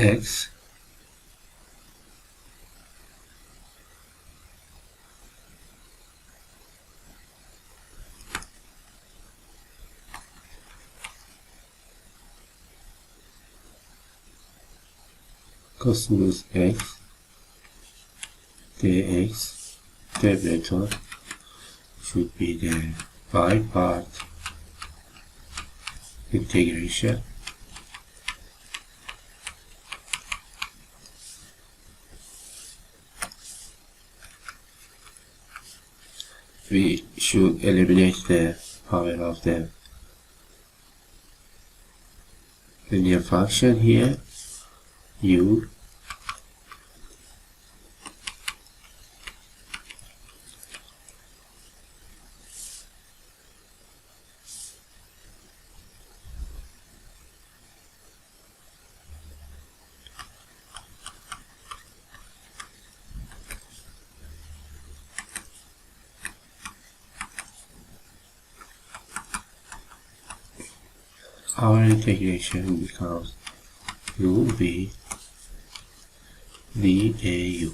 x cosinus x dx debitor should be the by-part integration we should eliminate the power of the linear function here u our integration becomes u v dau.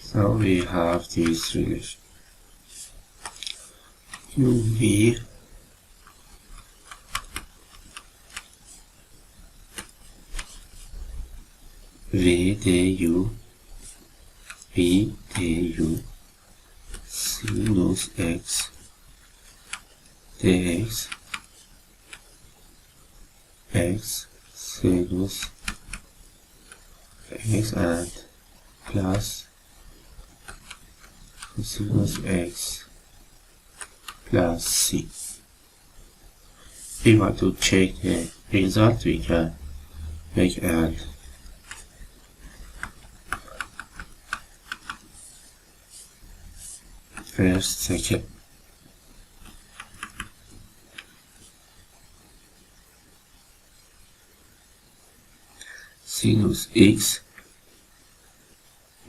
So we have this relation u v dau sinus x dx x sinus x and plus cosinus x plus c. If we want to check the result, we can make an first, second, sinus x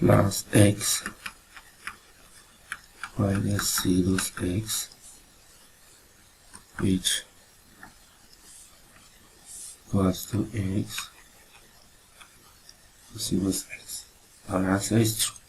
plus x minus sinus x, which equals to x cosinus x. Our answer is true.